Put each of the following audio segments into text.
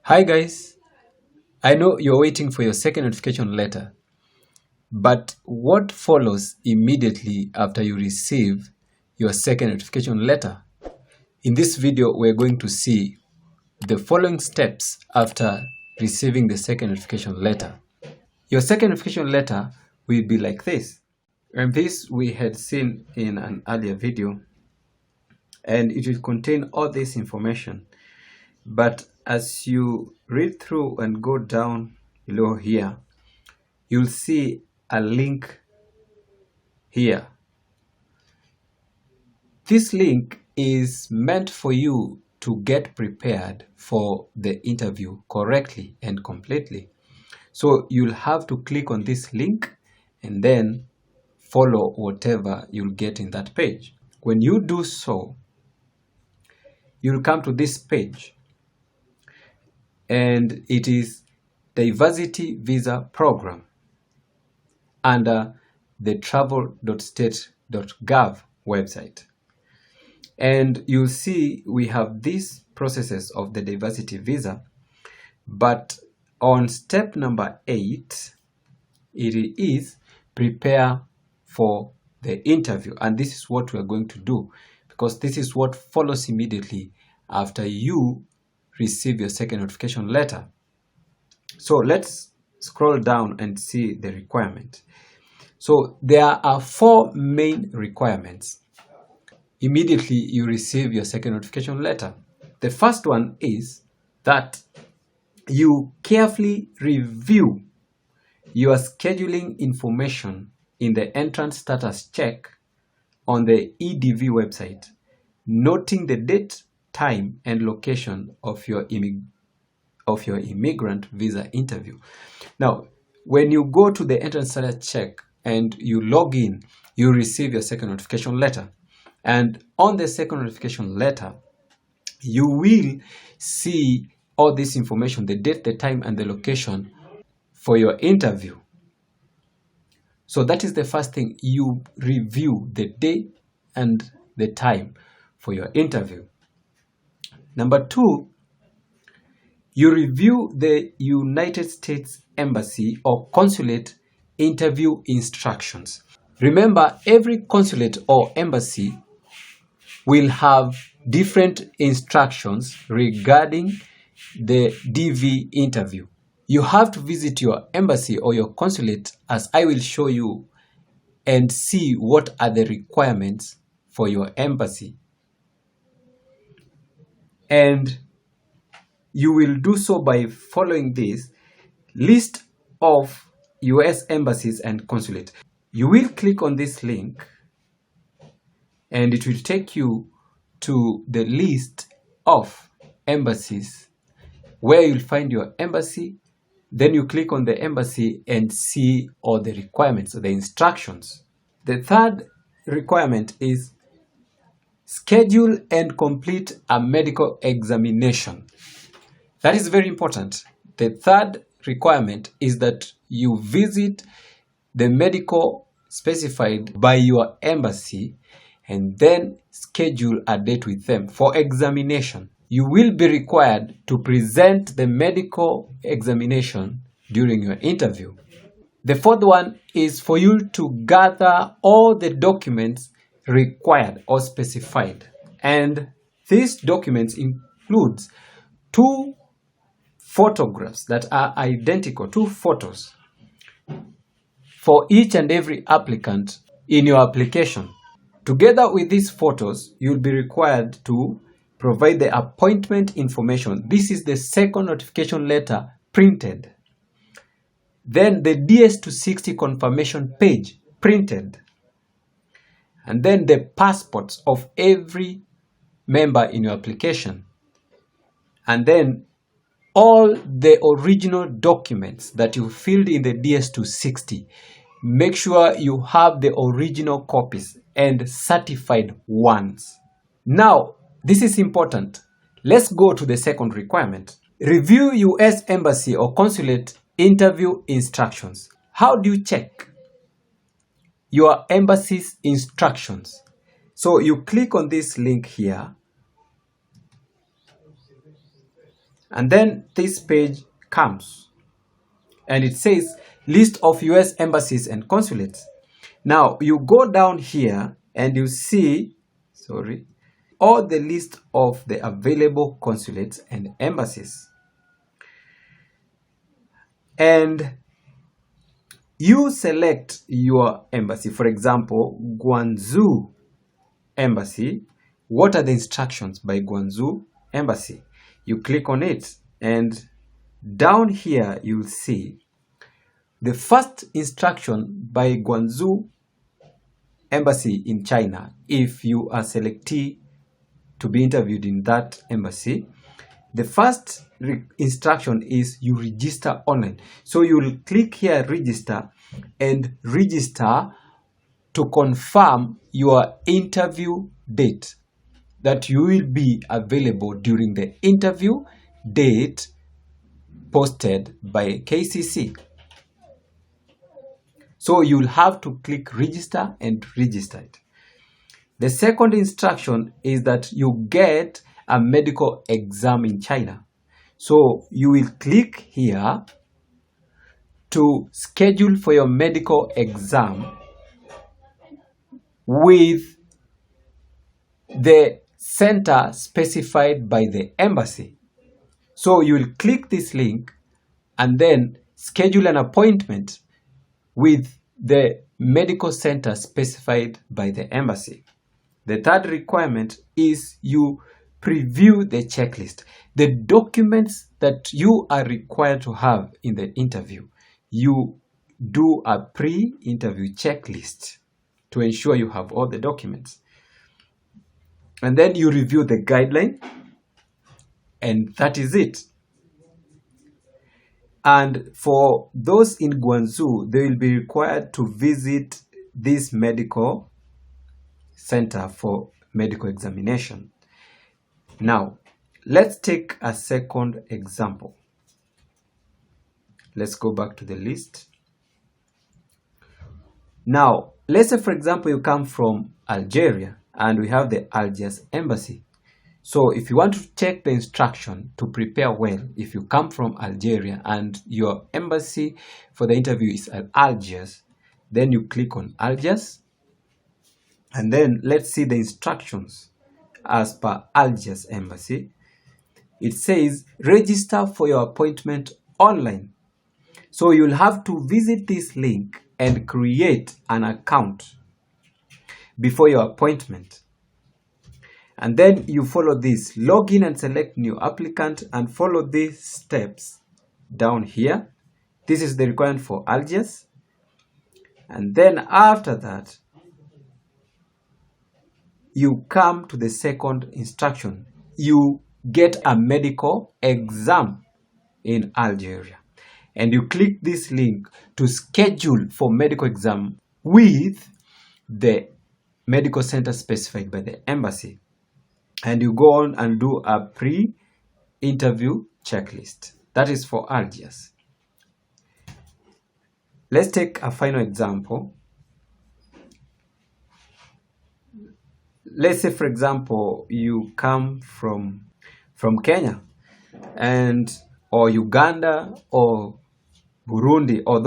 Hi guys, I know you're waiting for your second notification letter, but what follows immediately after you receive your second notification letter? In this video, we're going to see the following steps after receiving the second notification letter. Your second notification letter will be like this. And this we had seen in an earlier video, and it will contain all this information. But as you read through and go down below here, you'll see a link here. This link is meant for you to get prepared for the interview correctly and completely. So you'll have to click on this link and then follow whatever you'll get in that page. When you do so, you'll come to this page, and it is Diversity Visa Program under the travel.state.gov website. And you'll see we have these processes of the diversity visa, but on step number 8, it is prepare for the interview. And this is what we are going to do, because this is what follows immediately after you receive your second notification letter. So let's scroll down and see the requirement. So there are 4 main requirements immediately you receive your second notification letter. The first one is that you carefully review your scheduling information in the entrance status check on the EDV website, noting the date, time, and location of your immigrant visa interview. Now, when you go to the entrance status check and you log in, you receive your second notification letter. And on the second notification letter, you will see all this information, the date, the time, and the location for your interview. So that is the first thing. You review the date and the time for your interview. Number 2, you review the United States Embassy or Consulate interview instructions. Remember, every consulate or embassy will have different instructions regarding the DV interview. You have to visit your embassy or your consulate, as I will show you, and see what are the requirements for your embassy. And you will do so by following this list of US embassies and consulate. You will click on this link and it will take you to the list of embassies where you'll find your embassy. Then you click on the embassy and see all the requirements, the instructions. The third requirement is schedule and complete a medical examination. That is very important. The third requirement is that you visit the medical specified by your embassy and then schedule a date with them for examination. You will be required to present the medical examination during your interview. The fourth one is for you to gather all the documents required or specified. And these documents includes 2 photographs that are identical, 2 photos for each and every applicant in your application. Together with these photos, you'll be required to provide the appointment information. This is the second notification letter printed. Then the DS-260 confirmation page printed. And then the passports of every member in your application. And then all the original documents that you filled in the DS-260. Make sure you have the original copies and certified ones. Now, this is important. Let's go to the second requirement. Review US Embassy or Consulate interview instructions. How do you check your embassy's instructions? So you click on this link here And then this page comes and it says list of US embassies and consulates. Now you go down here and you see, all the list of the available consulates and embassies. And you select your embassy. For example, Guangzhou Embassy. What are the instructions by Guangzhou Embassy? You click on it and down here you'll see the first instruction by Guangzhou Embassy in China. If you are selectee to be interviewed in that embassy, the first instruction is you register online. So you'll click here register and register to confirm your interview date, that you will be available during the interview date posted by KCC. So you'll have to click register and register it. The second instruction is that you get a medical exam in China. So you will click here to schedule for your medical exam with the center specified by the embassy. So you will click this link and then schedule an appointment with the medical center specified by the embassy. The third requirement is you preview the checklist. The documents that you are required to have in the interview, you do a pre-interview checklist to ensure you have all the documents. And then you review the guideline, and that is it. And for those in Guangzhou, they will be required to visit this medical center for medical examination. Now, let's take a second example. Let's go back to the list. Now, let's say, for example, you come from Algeria and we have the Algiers Embassy. So if you want to check the instruction to prepare well, if you come from Algeria and your embassy for the interview is at Algiers, then you click on Algiers. And then let's see the instructions as per Algiers Embassy. It says register for your appointment online. So you'll have to visit this link and create an account before your appointment. And then you follow this, log in and select new applicant and follow these steps down here. This is the requirement for Algiers. And then after that, you come to the second instruction. You get a medical exam in Algeria. And you click this link to schedule for medical exam with the medical center specified by the embassy. And you go on and do a pre-interview checklist. That is for Algiers. Let's take a final example. Let's say, for example, you come from Kenya or Uganda or Burundi or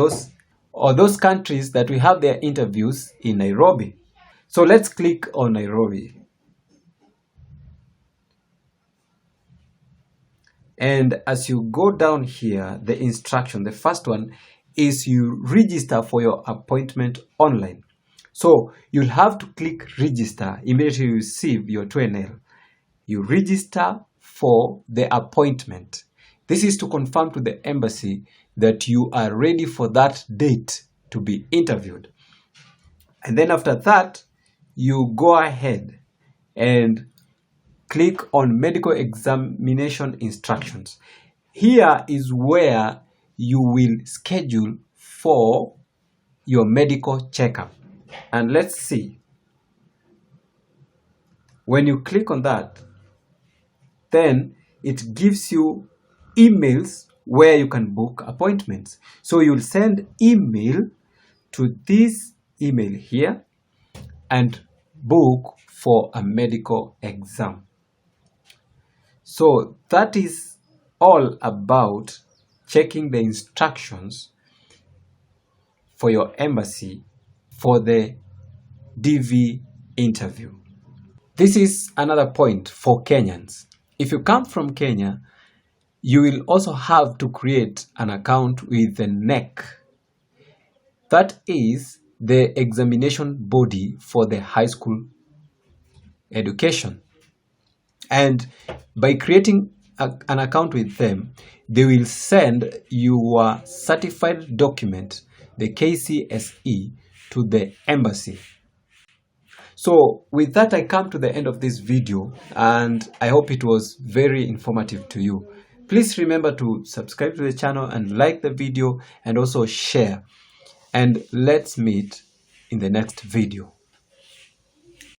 those countries that we have their interviews in Nairobi. So let's click on Nairobi. And as you go down here, the instruction, the first one is you register for your appointment online. So you'll have to click register immediately you receive your 2NL. You register for the appointment. This is to confirm to the embassy that you are ready for that date to be interviewed. And then after that, you go ahead and click on medical examination instructions. Here is where you will schedule for your medical checkup. And let's see. When you click on that, then it gives you emails where you can book appointments. So you'll send email to this email here and book for a medical exam. So that is all about checking the instructions for your embassy for the DV interview. This is another point for Kenyans. If you come from Kenya, you will also have to create an account with the NEC. That is the examination body for the high school education. And by creating an account with them, they will send your certified document, the KCSE, to the embassy. So with that, I come to the end of this video, and I hope it was very informative to you. Please remember to subscribe to the channel and like the video, and also share. And let's meet in the next video.